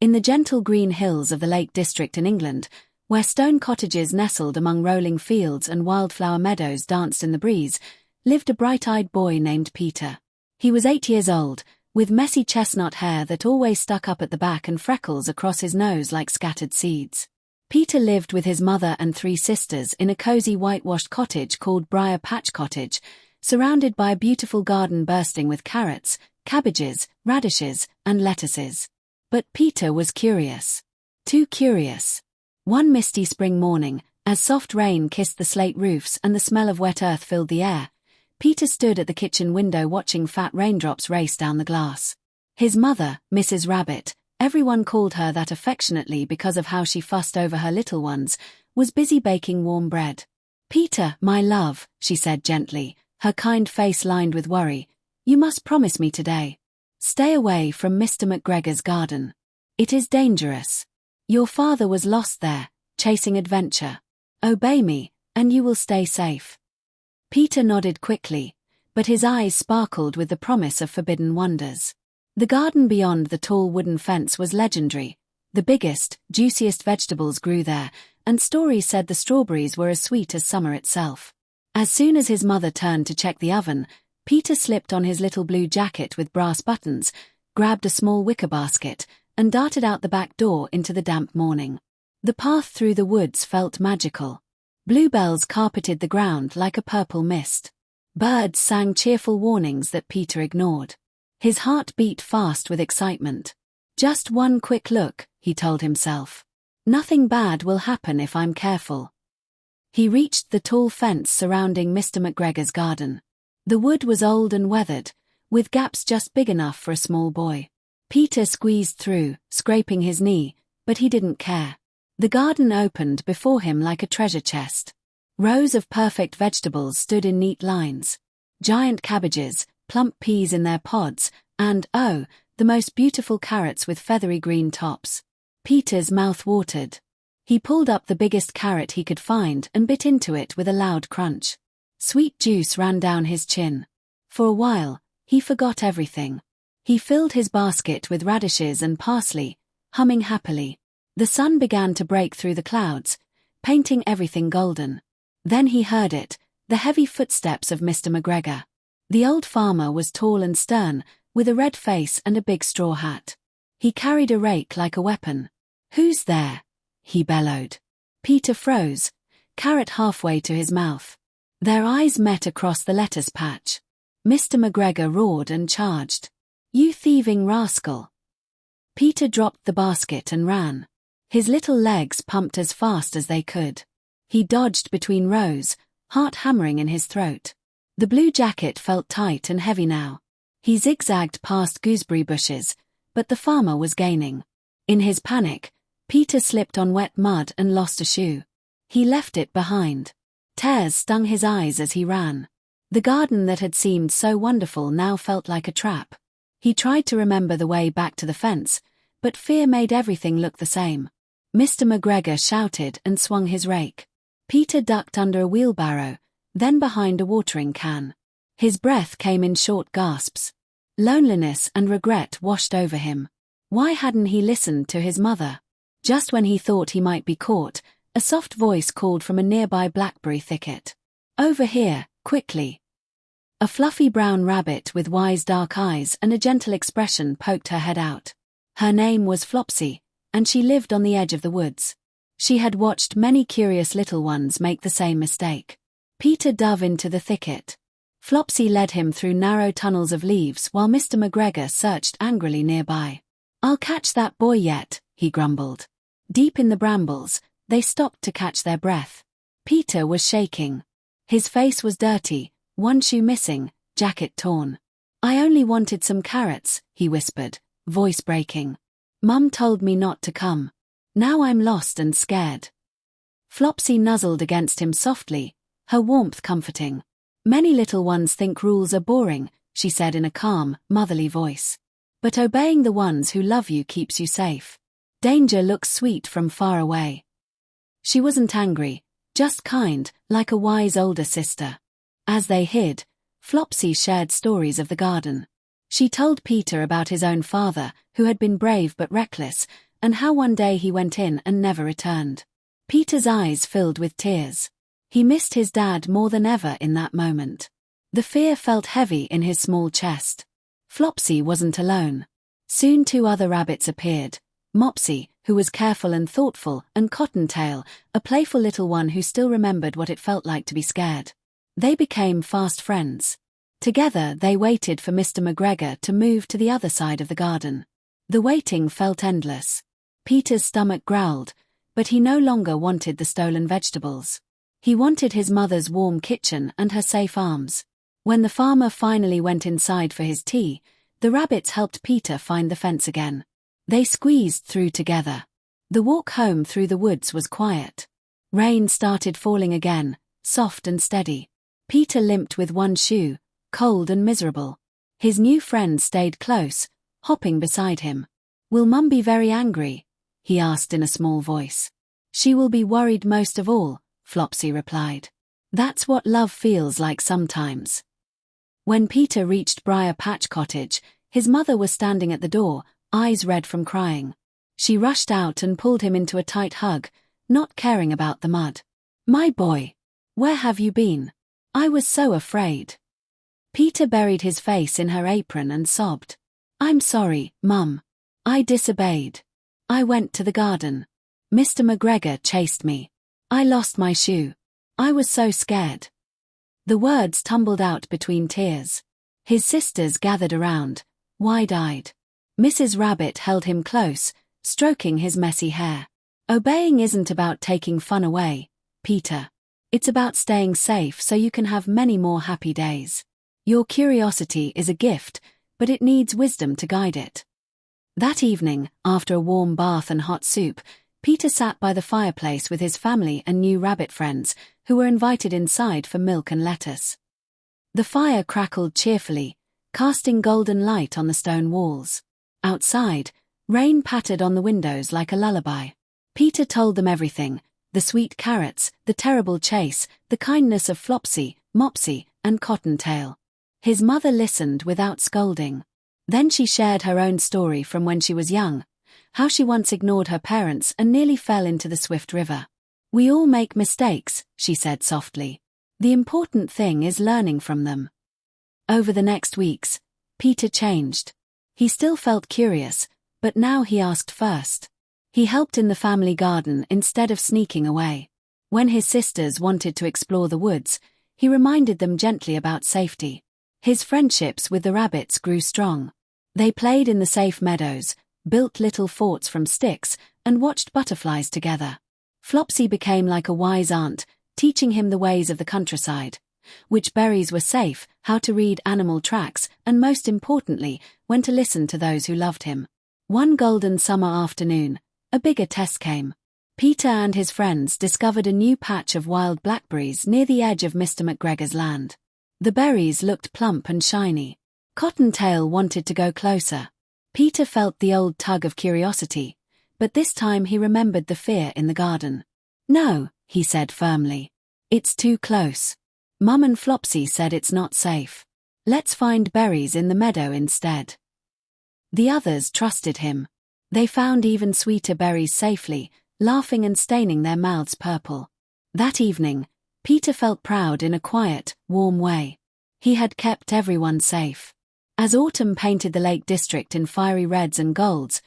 In the gentle green hills of the Lake District in England, where stone cottages nestled among rolling fields and wildflower meadows danced in the breeze, lived a bright-eyed boy named Peter. He was 8 years old, with messy chestnut hair that always stuck up at the back and freckles across his nose like scattered seeds. Peter lived with his mother and 3 sisters in a cozy whitewashed cottage called Briar Patch Cottage, surrounded by a beautiful garden bursting with carrots, cabbages, radishes, and lettuces. But Peter was curious. Too curious. One misty spring morning, as soft rain kissed the slate roofs and the smell of wet earth filled the air, Peter stood at the kitchen window watching fat raindrops race down the glass. His mother, Mrs. Rabbit, everyone called her that affectionately because of how she fussed over her little ones, was busy baking warm bread. "Peter, my love," she said gently, her kind face lined with worry, "you must promise me today. Stay away from Mr. McGregor's garden. It is dangerous. Your father was lost there, chasing adventure. Obey me, and you will stay safe." Peter nodded quickly, but his eyes sparkled with the promise of forbidden wonders. The garden beyond the tall wooden fence was legendary. The biggest, juiciest vegetables grew there, and stories said the strawberries were as sweet as summer itself. As soon as his mother turned to check the oven, Peter slipped on his little blue jacket with brass buttons, grabbed a small wicker basket, and darted out the back door into the damp morning. The path through the woods felt magical. Bluebells carpeted the ground like a purple mist. Birds sang cheerful warnings that Peter ignored. His heart beat fast with excitement. "Just one quick look," he told himself. "Nothing bad will happen if I'm careful." He reached the tall fence surrounding Mr. McGregor's garden. The wood was old and weathered, with gaps just big enough for a small boy. Peter squeezed through, scraping his knee, but he didn't care. The garden opened before him like a treasure chest. Rows of perfect vegetables stood in neat lines. Giant cabbages, plump peas in their pods, and, oh, the most beautiful carrots with feathery green tops. Peter's mouth watered. He pulled up the biggest carrot he could find and bit into it with a loud crunch. Sweet juice ran down his chin. For a while, he forgot everything. He filled his basket with radishes and parsley, humming happily. The sun began to break through the clouds, painting everything golden. Then he heard it, the heavy footsteps of Mr. McGregor. The old farmer was tall and stern, with a red face and a big straw hat. He carried a rake like a weapon. "Who's there?" he bellowed. Peter froze, carrot halfway to his mouth. Their eyes met across the lettuce patch. Mr. McGregor roared and charged. "You thieving rascal!" Peter dropped the basket and ran. His little legs pumped as fast as they could. He dodged between rows, heart hammering in his throat. The blue jacket felt tight and heavy now. He zigzagged past gooseberry bushes, but the farmer was gaining. In his panic, Peter slipped on wet mud and lost a shoe. He left it behind. Tears stung his eyes as he ran. The garden that had seemed so wonderful now felt like a trap. He tried to remember the way back to the fence, but fear made everything look the same. Mr. McGregor shouted and swung his rake. Peter ducked under a wheelbarrow, then behind a watering can. His breath came in short gasps. Loneliness and regret washed over him. Why hadn't he listened to his mother? Just when he thought he might be caught, a soft voice called from a nearby blackberry thicket. "Over here, quickly." A fluffy brown rabbit with wise dark eyes and a gentle expression poked her head out. Her name was Flopsy, and she lived on the edge of the woods. She had watched many curious little ones make the same mistake. Peter dove into the thicket. Flopsy led him through narrow tunnels of leaves while Mr. McGregor searched angrily nearby. "I'll catch that boy yet," he grumbled. Deep in the brambles, they stopped to catch their breath. Peter was shaking. His face was dirty, one shoe missing, jacket torn. "I only wanted some carrots," he whispered, voice breaking. "Mum told me not to come. Now I'm lost and scared." Flopsy nuzzled against him softly, her warmth comforting. "Many little ones think rules are boring," she said in a calm, motherly voice. "But obeying the ones who love you keeps you safe. Danger looks sweet from far away." She wasn't angry, just kind, like a wise older sister. As they hid, Flopsy shared stories of the garden. She told Peter about his own father, who had been brave but reckless, and how one day he went in and never returned. Peter's eyes filled with tears. He missed his dad more than ever in that moment. The fear felt heavy in his small chest. Flopsy wasn't alone. Soon 2 other rabbits appeared. Mopsy, who was careful and thoughtful, and Cottontail, a playful little one who still remembered what it felt like to be scared. They became fast friends. Together they waited for Mr. McGregor to move to the other side of the garden. The waiting felt endless. Peter's stomach growled, but he no longer wanted the stolen vegetables. He wanted his mother's warm kitchen and her safe arms. When the farmer finally went inside for his tea, the rabbits helped Peter find the fence again. They squeezed through together. The walk home through the woods was quiet. Rain started falling again, soft and steady. Peter limped with one shoe, cold and miserable. His new friend stayed close, hopping beside him. "Will Mum be very angry?" he asked in a small voice. "She will be worried most of all," Flopsy replied. "That's what love feels like sometimes." When Peter reached Briar Patch Cottage, his mother was standing at the door, eyes red from crying. She rushed out and pulled him into a tight hug, not caring about the mud. "My boy, where have you been? I was so afraid." Peter buried his face in her apron and sobbed. "I'm sorry, Mum. I disobeyed. I went to the garden. Mr. McGregor chased me. I lost my shoe. I was so scared." The words tumbled out between tears. His sisters gathered around, wide-eyed. Mrs. Rabbit held him close, stroking his messy hair. "Obeying isn't about taking fun away, Peter. It's about staying safe so you can have many more happy days. Your curiosity is a gift, but it needs wisdom to guide it." That evening, after a warm bath and hot soup, Peter sat by the fireplace with his family and new rabbit friends, who were invited inside for milk and lettuce. The fire crackled cheerfully, casting golden light on the stone walls. Outside, rain pattered on the windows like a lullaby. Peter told them everything: the sweet carrots, the terrible chase, the kindness of Flopsy, Mopsy, and Cottontail. His mother listened without scolding. Then she shared her own story from when she was young, how she once ignored her parents and nearly fell into the swift river. "We all make mistakes," she said softly. "The important thing is learning from them." Over the next weeks, Peter changed. He still felt curious, but now he asked first. He helped in the family garden instead of sneaking away. When his sisters wanted to explore the woods, he reminded them gently about safety. His friendships with the rabbits grew strong. They played in the safe meadows, built little forts from sticks, and watched butterflies together. Flopsy became like a wise aunt, teaching him the ways of the countryside: which berries were safe, how to read animal tracks, and most importantly, when to listen to those who loved him. One golden summer afternoon, a bigger test came. Peter and his friends discovered a new patch of wild blackberries near the edge of Mr. McGregor's land. The berries looked plump and shiny. Cottontail wanted to go closer. Peter felt the old tug of curiosity, but this time he remembered the fear in the garden. "No," he said firmly. "It's too close. Mum and Flopsy said it's not safe. Let's find berries in the meadow instead." The others trusted him. They found even sweeter berries safely, laughing and staining their mouths purple. That evening, Peter felt proud in a quiet, warm way. He had kept everyone safe. As autumn painted the Lake District in fiery reds and golds,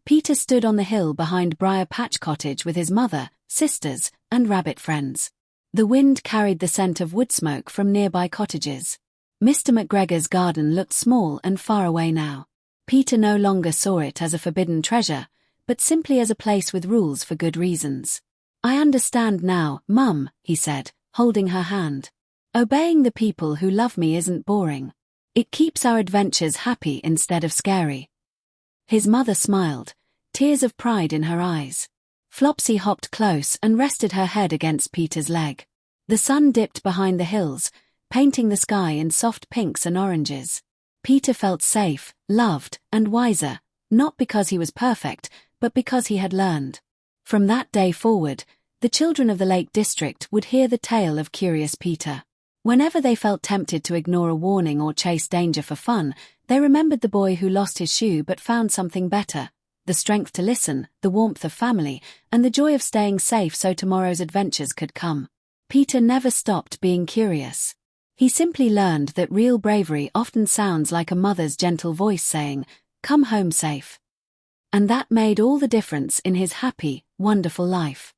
Peter stood on the hill behind Briar Patch Cottage with his mother, sisters, and rabbit friends. The wind carried the scent of wood smoke from nearby cottages. Mr. McGregor's garden looked small and far away now. Peter no longer saw it as a forbidden treasure, but simply as a place with rules for good reasons. "I understand now, Mum," he said, holding her hand. "Obeying the people who love me isn't boring. It keeps our adventures happy instead of scary." His mother smiled, tears of pride in her eyes. Flopsy hopped close and rested her head against Peter's leg. The sun dipped behind the hills, painting the sky in soft pinks and oranges. Peter felt safe, loved, and wiser, not because he was perfect, but because he had learned. From that day forward, the children of the Lake District would hear the tale of curious Peter. Whenever they felt tempted to ignore a warning or chase danger for fun, they remembered the boy who lost his shoe but found something better: the strength to listen, the warmth of family, and the joy of staying safe so tomorrow's adventures could come. Peter never stopped being curious. He simply learned that real bravery often sounds like a mother's gentle voice saying, "Come home safe." And that made all the difference in his happy, wonderful life.